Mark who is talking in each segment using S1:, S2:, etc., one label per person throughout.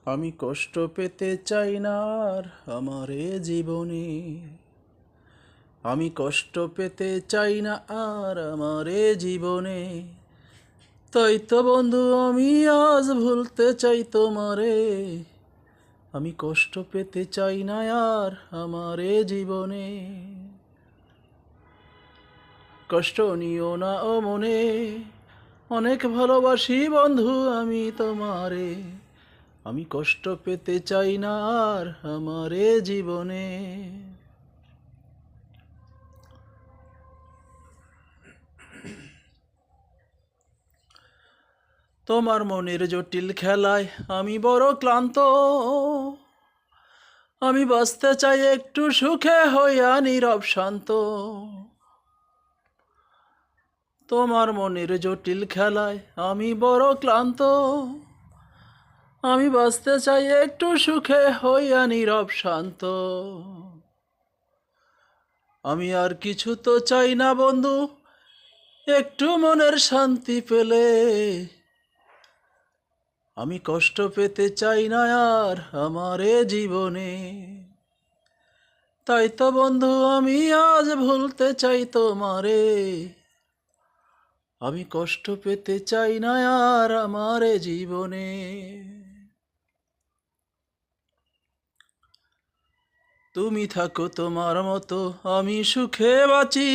S1: আমি কষ্ট পেতে চাই না আর আমার এ জীবনে। আমি কষ্ট পেতে চাই না আর আমার এ জীবনে। তাই তো বন্ধু আমি আজ ভুলতে চাই তোমারে। আমি কষ্ট পেতে চাই না আর আমার এ জীবনে। কষ্ট নিও না ও মনে, অনেক ভালোবাসি বন্ধু আমি তোমারে। আমি কষ্ট পেতে চাই না আর আমার এ জীবনে। তোমার মনের জটিল খেলায় আমি বড় ক্লান্ত। আমি বাঁচতে চাই একটু সুখে হইয়া নীরব শান্ত। তোমার মনের জটিল খেলায় আমি বড় ক্লান্ত। আমি বাঁচতে চাই একটু সুখে হইয়া নীরব শান্ত। আমি আর কিছু তো চাই না বন্ধু, একটু মনের শান্তি পেলে। আমি কষ্ট পেতে চাই না আর আমার এ জীবনে। তাই তো বন্ধু আমি আজ ভুলতে চাই তোমারে। আমি কষ্ট পেতে চাই না আর আমার এ জীবনে। তুমি থাকো তোমার মতো আমি সুখে বাঁচি।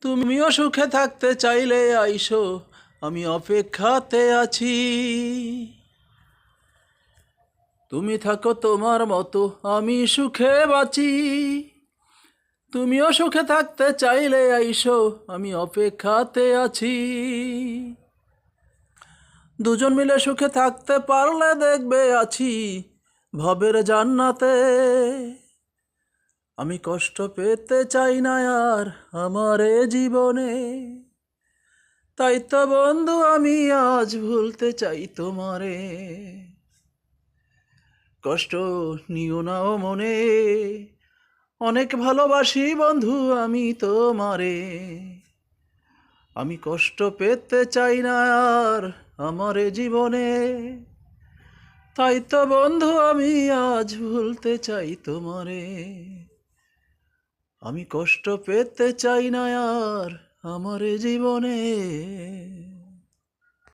S1: তুমিও সুখে থাকতে চাইলে আইসো, আমি অপেক্ষাতে আছি। তুমি থাকো তোমার মতো আমি সুখে বাঁচি। তুমিও সুখে থাকতে চাইলে আইসো, আমি অপেক্ষাতে আছি। দুজন মিলে সুখে থাকতে পারলে দেখবে আছি ভবের জান্নাতে। আমি কষ্ট পেতে চাই না আর আমার এ জীবনে। তাই তো বন্ধু আমি আজ ভুলতে চাই তোমারে। কষ্ট নিও না ও মনে, অনেক ভালোবাসি বন্ধু আমি তোমারে। আমি কষ্ট পেতে চাই না আর আমার এ জীবনে। তাই তো বন্ধু আমি আজ ভুলতে চাই তোমারে। আমি কষ্ট পেতে চাই না আর আমার এ জীবনে।